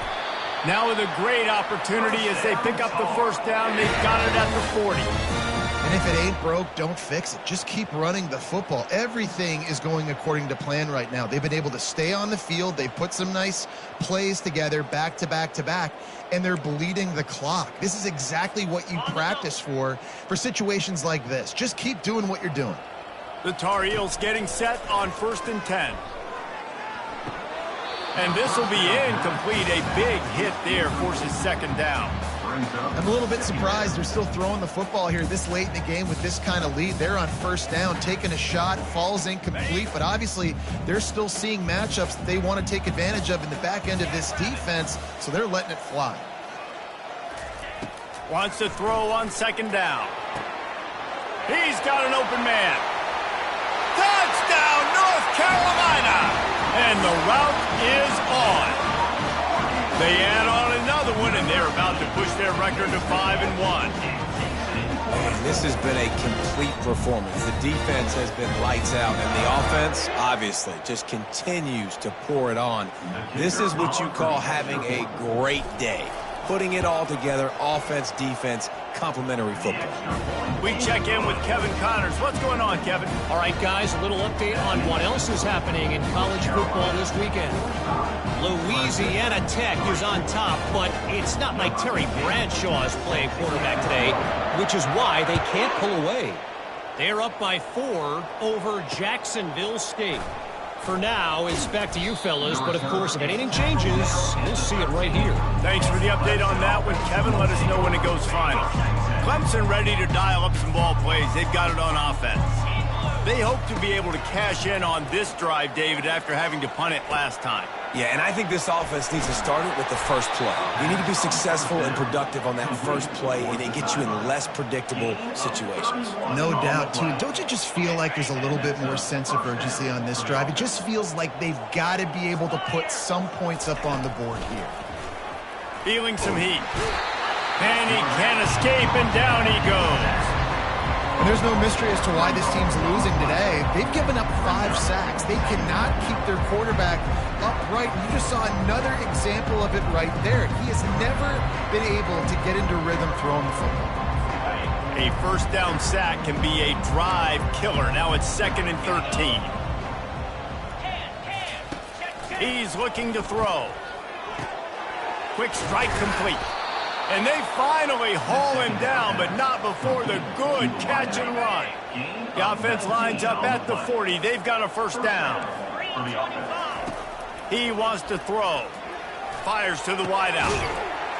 Now with a great opportunity as they pick up the 1st down. They've got it at the 40. And if it ain't broke, don't fix it. Just keep running the football. Everything is going according to plan right now. They've been able to stay on the field. They've put some nice plays together back to back to back, and they're bleeding the clock. This is exactly what you practice for situations like this. Just keep doing what you're doing. The Tar Heels getting set on 1st and 10. And this will be incomplete. A big hit there forces 2nd down. I'm a little bit surprised they're still throwing the football here this late in the game with this kind of lead. They're on 1st down, taking a shot, falls incomplete, but obviously they're still seeing matchups that they want to take advantage of in the back end of this defense, so they're letting it fly. Wants to throw on 2nd down. He's got an open man. Touchdown, North Carolina. And the route is on. They add on another one, and they're about to push their record to 5-1. Man, this has been a complete performance. The defense has been lights out, and the offense, obviously, just continues to pour it on. This is what you call having a great day. Putting it all together, offense, defense, complementary football. We check in with Kevin Connors. What's going on, Kevin? All right, guys, a little update on what else is happening in college football this weekend. Louisiana Tech is on top, but it's not like Terry Bradshaw is playing quarterback today, which is why they can't pull away. They're up by 4 over Jacksonville State. For now, it's back to you fellas, but of course, if anything changes, we'll see it right here. Thanks for the update on that one, Kevin. Let us know when it goes final. Clemson ready to dial up some ball plays. They've got it on offense. They hope to be able to cash in on this drive, David, after having to punt it last time. Yeah, and I think this offense needs to start it with the first play. You need to be successful and productive on that first play, and it gets you in less predictable situations. No doubt, too. Don't you just feel like there's a little bit more sense of urgency on this drive? It just feels like they've got to be able to put some points up on the board here. Feeling some heat. And he can't escape, and down he goes. And there's no mystery as to why this team's losing today. They've given up 5 sacks. They cannot keep their quarterback upright. You just saw another example of it right there. He has never been able to get into rhythm throwing the football. A first down sack can be a drive killer. Now it's 2nd and 13. He's looking to throw. Quick strike complete. And they finally haul him down, but not before the good catch and run. The offense lines up at the 40. They've got a first down. He wants to throw. Fires to the wideout.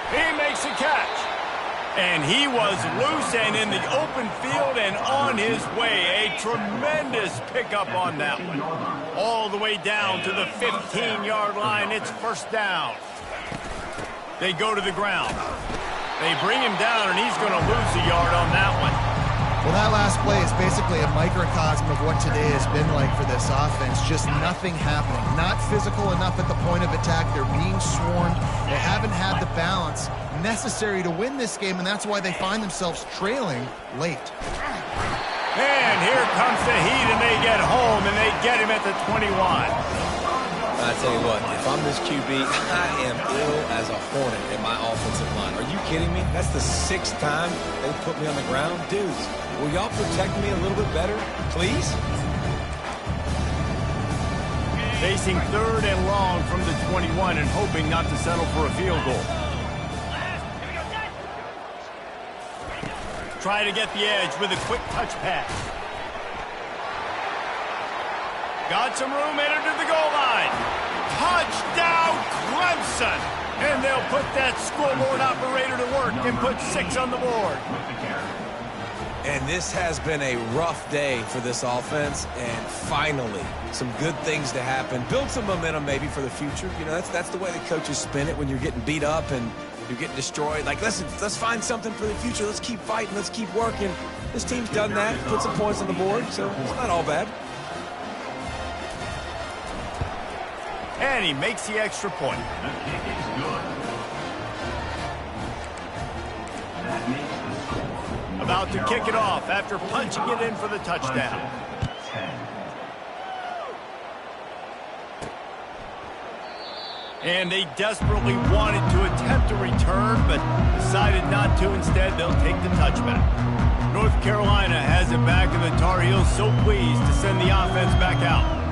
He makes a catch. And he was loose and in the open field and on his way. A tremendous pickup on that one. All the way down to the 15-yard line. It's first down. They go to the ground. They bring him down, and he's going to lose a yard on that one. Well, that last play is basically a microcosm of what today has been like for this offense. Just nothing happening. Not physical enough at the point of attack. They're being swarmed. They haven't had the balance necessary to win this game, and that's why they find themselves trailing late. And here comes the heat, and they get home, and they get him at the 21. I tell you what, if I'm this QB, I am ill as a hornet in my offensive line. Are you kidding me? That's the 6th time they put me on the ground. Dudes, will y'all protect me a little bit better, please? Facing 3rd and long from the 21 and hoping not to settle for a field goal. Try to get the edge with a quick touch pass. Got some room, entered to the goal line. Touchdown, Clemson! And they'll put that scoreboard operator to work and put 6 on the board. And this has been a rough day for this offense, and finally, some good things to happen. Build some momentum maybe for the future. You know, that's the way the coaches spin it when you're getting beat up and you're getting destroyed. Like, listen, let's find something for the future. Let's keep fighting. Let's keep working. This team's done that, put some points on the board, so it's not all bad. And he makes the extra point. About to kick it off after punching it in for the touchdown. And they desperately wanted to attempt a return, but decided not to. Instead, they'll take the touchback. North Carolina has it back, and the Tar Heels so pleased to send the offense back out.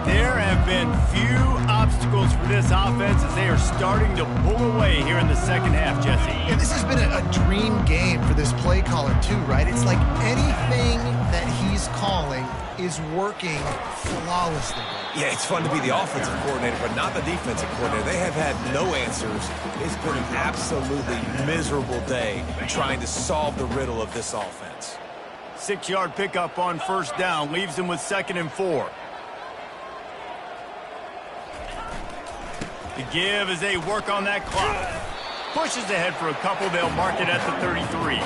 There have been few obstacles for this offense as they are starting to pull away here in the second half, Jesse. And this has been a dream game for this play caller, too, right? It's like anything that he's calling is working flawlessly. Yeah, it's fun to be the offensive coordinator, but not the defensive coordinator. They have had no answers. It's been an absolutely miserable day trying to solve the riddle of this offense. 6-yard pickup on first down leaves them with 2nd and 4. The give as they work on that clock. Pushes ahead for a couple. They'll mark it at the 33.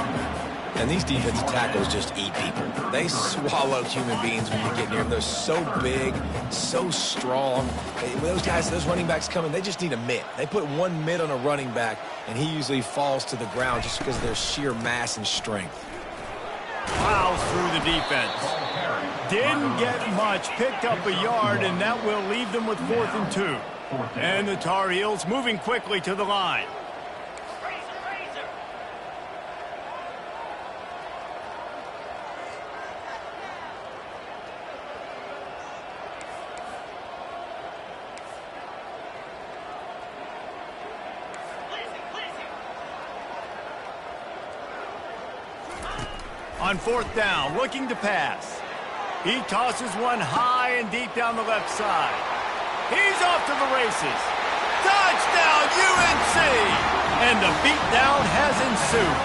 And these defensive tackles just eat people. They swallow human beings when you get near them. They're so big, so strong. When those guys, those running backs come in, they just need a mitt. They put one mitt on a running back, and he usually falls to the ground just because of their sheer mass and strength. Plows through the defense. Didn't get much, picked up a yard, and that will leave them with 4th and 2. And the Tar Heels moving quickly to the line. On 4th down, looking to pass. He tosses one high and deep down the left side. He's off to the races. Touchdown, UNC! And the beatdown has ensued.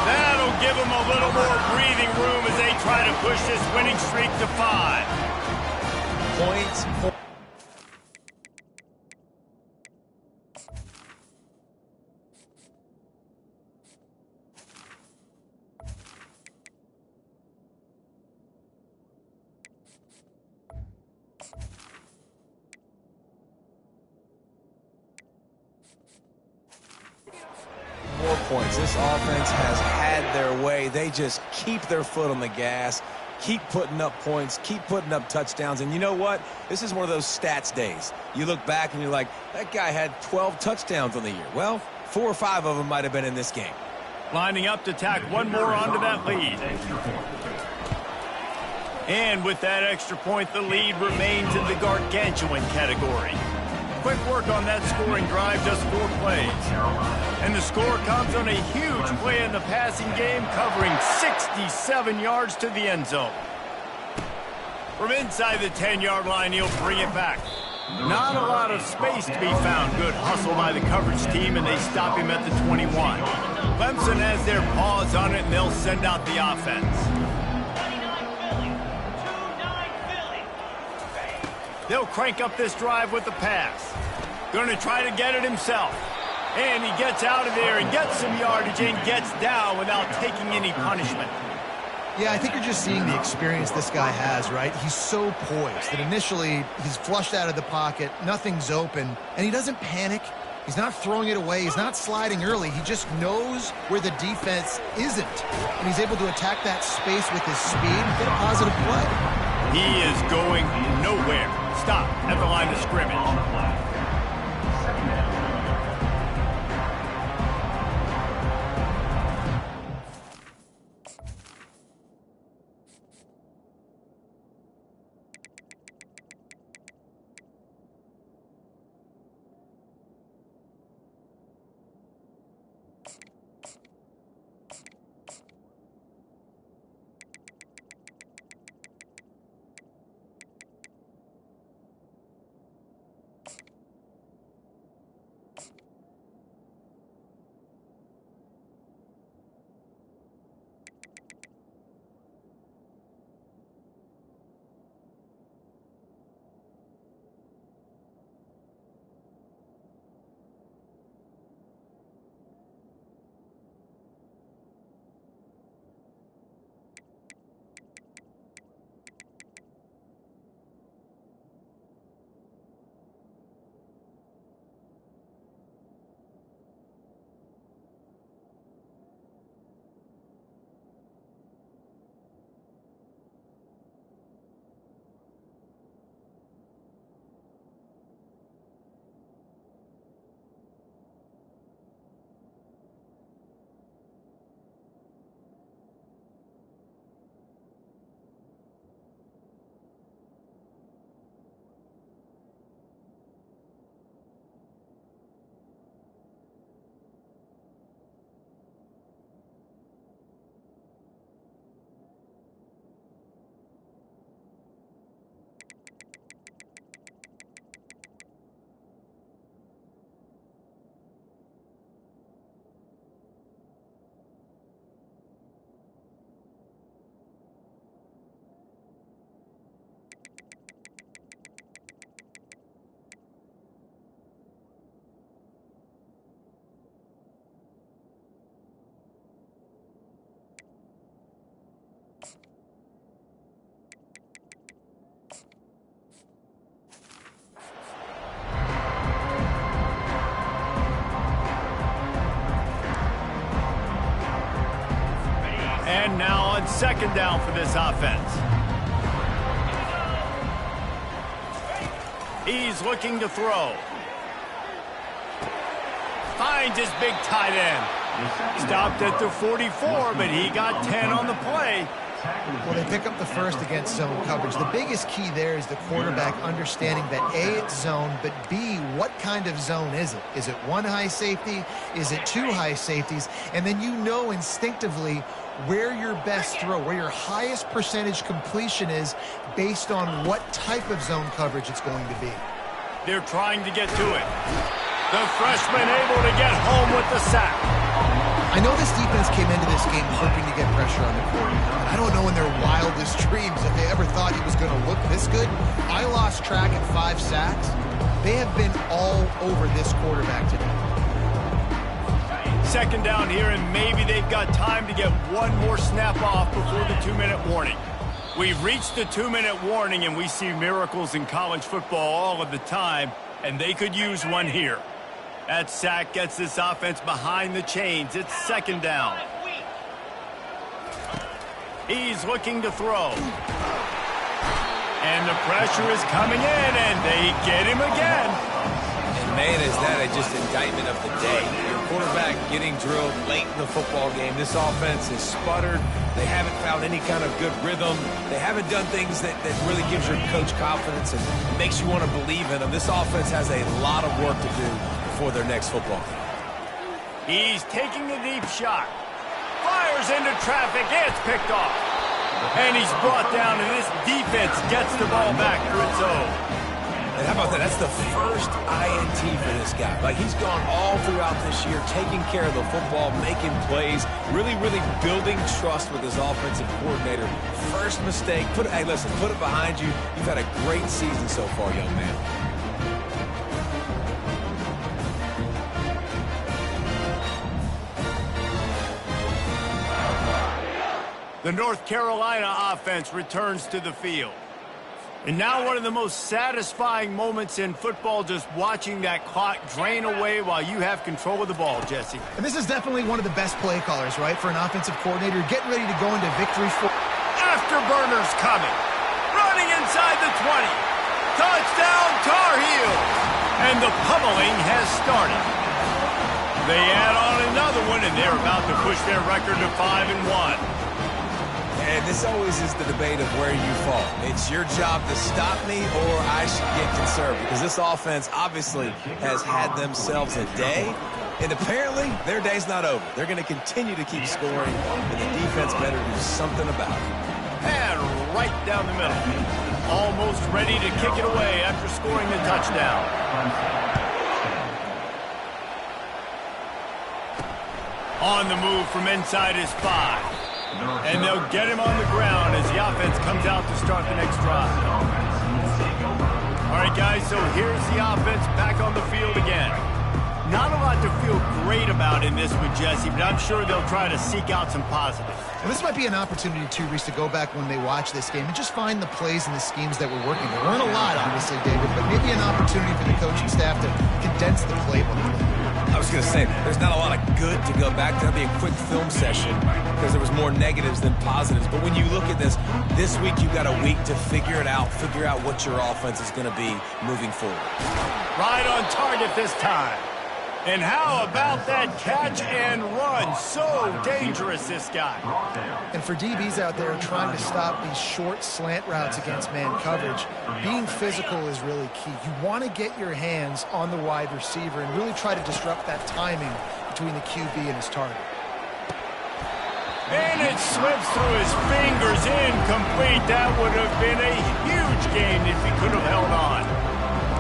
That'll give them a little more breathing room as they try to push this winning streak to 5. Points. 4 points. This offense has had their way. They just keep their foot on the gas, keep putting up points, keep putting up touchdowns. And you know what? This is one of those stats days. You look back and you're like, that guy had 12 touchdowns on the year. Well, 4 or 5 of them might have been in this game. Lining up to tack one more onto that lead. And with that extra point, the lead remains in the gargantuan category. Quick work on that scoring drive, just 4 plays. And the score comes on a huge play in the passing game, covering 67 yards to the end zone. From inside the 10-yard line, he'll bring it back. Not a lot of space to be found. Good hustle by the coverage team, and they stop him at the 21. Clemson has their paws on it, and they'll send out the offense. They'll crank up this drive with the pass. Going to try to get it himself. And he gets out of there and gets some yardage and gets down without taking any punishment. Yeah, I think you're just seeing the experience this guy has, right? He's so poised that initially he's flushed out of the pocket, nothing's open, and he doesn't panic. He's not throwing it away. He's not sliding early. He just knows where the defense isn't, and he's able to attack that space with his speed and get a positive play. He is going nowhere. Stop at the line of scrimmage. And now on second down for this offense. He's looking to throw. Finds his big tight end. Stopped at the 44, but he got 10 on the play. Well, they pick up the first against zone coverage. The biggest key there is the quarterback understanding that A, it's zone, but B, what kind of zone is it? Is it one high safety? Is it two high safeties? And then you know instinctively where your best throw, where your highest percentage completion is based on what type of zone coverage it's going to be. They're trying to get to it. The freshman able to get home with the sack. I know this defense came into this game hoping to get pressure on the quarterback. I don't know in their wildest dreams if they ever thought he was going to look this good. I lost track at 5 sacks. They have been all over this quarterback today. Second down here, and maybe they've got time to get one more snap off before the 2-minute warning. We've reached the 2-minute warning, and we see miracles in college football all of the time, and they could use one here. That sack gets this offense behind the chains. It's second down. He's looking to throw. And the pressure is coming in, and they get him again. And man, is that just indictment of the day. Your quarterback getting drilled late in the football game. This offense is sputtered. They haven't found any kind of good rhythm. They haven't done things that really gives your coach confidence and makes you want to believe in them. This offense has a lot of work to do for their next football game. He's taking the deep shot. Fires into traffic. It's picked off. And he's brought down, and this defense gets the ball back for its own. And how about that? That's the first INT for this guy. Like, he's gone all throughout this year, taking care of the football, making plays, really building trust with his offensive coordinator. First mistake. Hey, listen, put it behind you. You've had a great season so far, young man. The North Carolina offense returns to the field. And now one of the most satisfying moments in football, just watching that clock drain away while you have control of the ball, Jesse. And this is definitely one of the best play callers, right, for an offensive coordinator, getting ready to go into victory for... Afterburners coming. Running inside the 20. Touchdown, Tar Heels. And the pummeling has started. They add on another one, and they're about to push their record to 5-1. And this always is the debate of where you fall. It's your job to stop me, or I should get conservative. Because this offense obviously has had themselves a day, and apparently their day's not over. They're going to continue to keep scoring, and the defense better do something about it. And right down the middle. Almost ready to kick it away after scoring the touchdown. On the move from inside his 5. And they'll get him on the ground as the offense comes out to start the next drive. All right, guys, so here's the offense back on the field again. Not a lot to feel great about in this one, Jesse, but I'm sure they'll try to seek out some positives. Well, this might be an opportunity, too, Reese, to go back when they watch this game and just find the plays and the schemes that were working. There weren't a lot, obviously, David, but maybe an opportunity for the coaching staff to condense the playbook. I was going to say, there's not a lot of good to go back to. That'll be a quick film session because there was more negatives than positives. But when you look at this week you've got a week to figure it out, figure out what your offense is going to be moving forward. Right on target this time. And how about that catch and run? So dangerous, this guy. And for DBs out there trying to stop these short slant routes against man coverage, being physical is really key. You want to get your hands on the wide receiver and really try to disrupt that timing between the QB and his target. And it slips through his fingers, incomplete. That would have been a huge gain if he could have held on.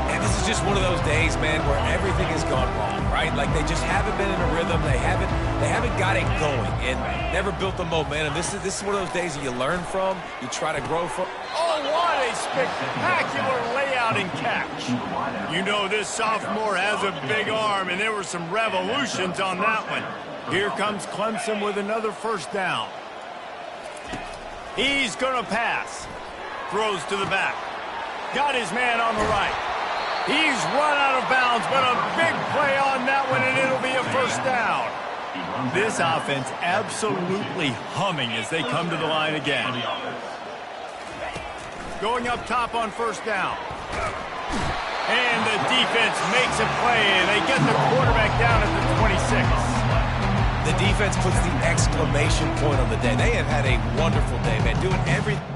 And this is just one of those days, man, where everything has gone wrong, right? Like, they just haven't been in a rhythm. They haven't got it going and never built the momentum. This is one of those days that you learn from, you try to grow from. Oh, what a spectacular layout and catch. You know this sophomore has a big arm, and there were some revolutions on that one. Here comes Clemson with another first down. He's going to pass. Throws to the back. Got his man on the right. He's run out of bounds, but a big play on that one, and it'll be a first down. This offense absolutely humming as they come to the line again. Going up top on first down. And the defense makes a play. They get the quarterback down at the 26. The defense puts the exclamation point on the day. They have had a wonderful day, man, doing everything.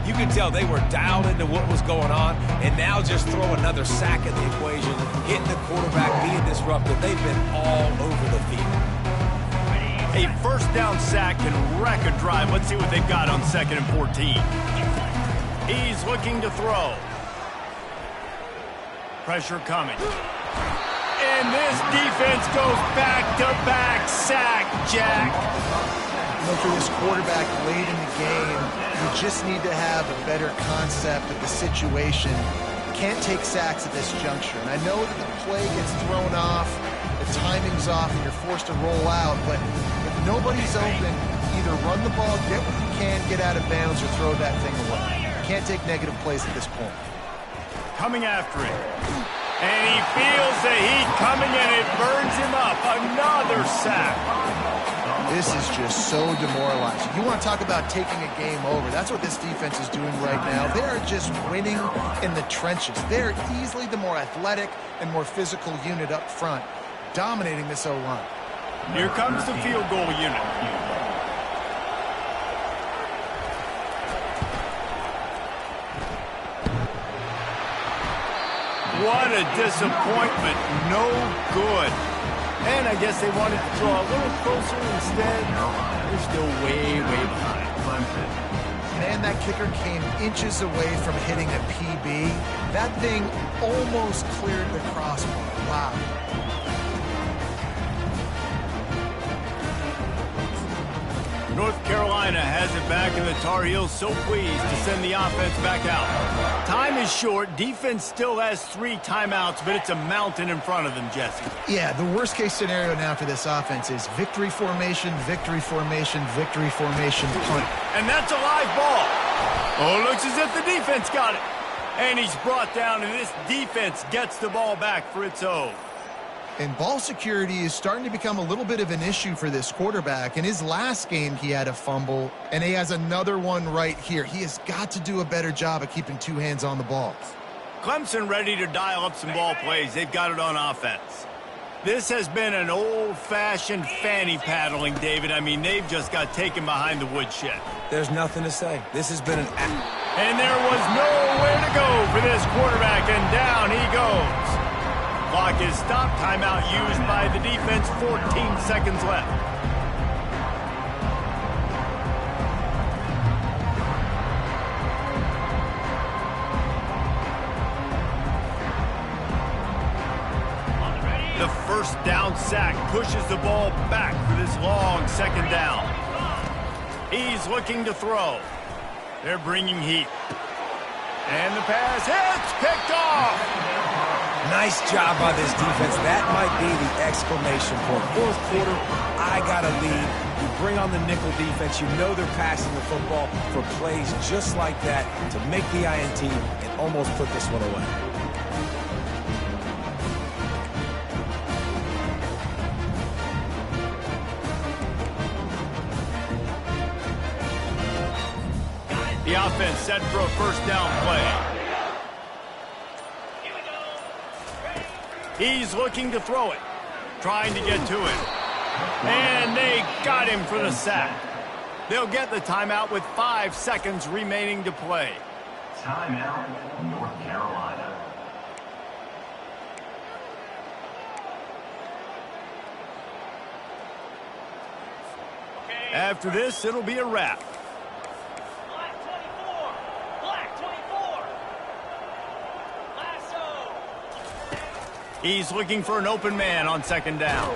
You could tell they were dialed into what was going on, and now just throw another sack in the equation, getting the quarterback being disruptive. They've been all over the field. A first down sack can wreck a drive. Let's see what they've got on 2nd and 14. He's looking to throw. Pressure coming. And this defense goes back-to-back sack, Jack. You know, for this quarterback late in the game, you just need to have a better concept of the situation. Can't take sacks at this juncture. And I know that the play gets thrown off, the timing's off, and you're forced to roll out. But if nobody's open, either run the ball, get what you can, get out of bounds, or throw that thing away. Can't take negative plays at this point. Coming after it. And he feels the heat coming, and it burns him up. Another sack. This is just so demoralizing. You want to talk about taking a game over. That's what this defense is doing right now. They are just winning in the trenches. They're easily the more athletic and more physical unit up front, dominating this O-line. Here comes the field goal unit. What a disappointment. No good. And I guess they wanted to draw a little closer instead. They're still way, way behind. Man, that kicker came inches away from hitting a PB. That thing almost cleared the crossbar. Wow. North Carolina has it back, and the Tar Heels so pleased to send the offense back out. Time is short. Defense still has 3 timeouts, but it's a mountain in front of them, Jesse. Yeah, the worst-case scenario now for this offense is victory formation, victory formation, victory formation, punt. And that's a live ball. Oh, it looks as if the defense got it. And he's brought down, and this defense gets the ball back for its own. And ball security is starting to become a little bit of an issue for this quarterback. In his last game, he had a fumble, and he has another one right here. He has got to do a better job of keeping 2 hands on the ball. Clemson ready to dial up some ball plays. They've got it on offense. This has been an old-fashioned fanny paddling, David. I mean, they've just got taken behind the woodshed. There's nothing to say. This has been an... And there was nowhere to go for this quarterback, and down he goes. Clock is stopped. Timeout used by the defense. 14 seconds left. The first down sack pushes the ball back for this long 2nd down. He's looking to throw. They're bringing heat. And the pass hits, picked off. Nice job by this defense. That might be the exclamation point. 4th quarter, I got a lead. You bring on the nickel defense. You know they're passing the football for plays just like that to make the INT and almost put this one away. The offense set for a first down play. He's looking to throw it, trying to get to it. And they got him for the sack. They'll get the timeout with 5 seconds remaining to play. Timeout, North Carolina. After this, it'll be a wrap. He's looking for an open man on 2nd down.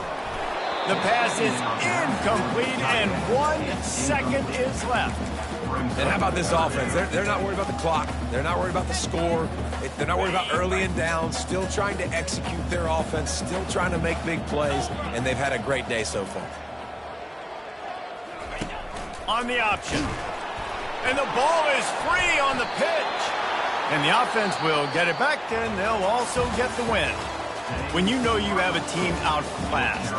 The pass is incomplete, and 1 second is left. And how about this offense? They're not worried about the clock. They're not worried about the score. They're not worried about early and down. Still trying to execute their offense. Still trying to make big plays. And they've had a great day so far. On the option. And the ball is free on the pitch. And the offense will get it back, and they'll also get the win. When you know you have a team outclassed,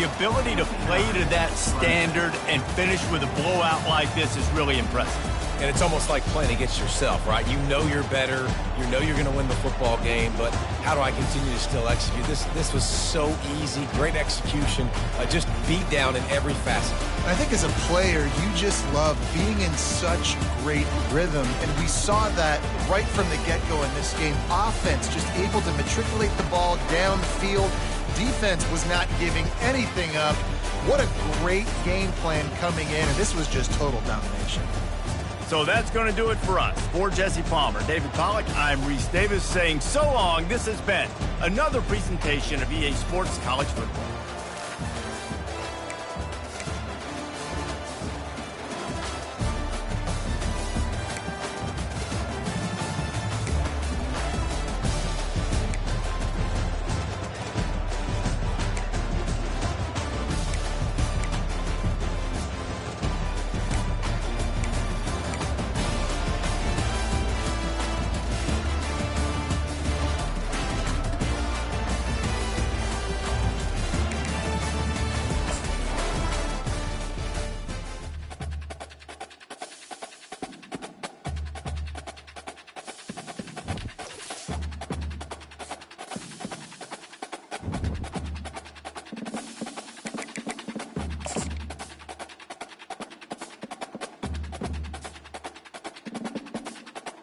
the ability to play to that standard and finish with a blowout like this is really impressive. And it's almost like playing against yourself, right? You know you're better. You know you're going to win the football game, but how do I continue to still execute? This was so easy. Great execution. Just beat down in every facet. I think as a player, you just love being in such great rhythm, and we saw that right from the get-go in this game. Offense just able to matriculate the ball down the field. Defense was not giving anything up. What a great game plan coming in, and this was just total domination. So that's going to do it for us. For Jesse Palmer, David Pollack, I'm Reese Davis saying so long. This has been another presentation of EA Sports College Football.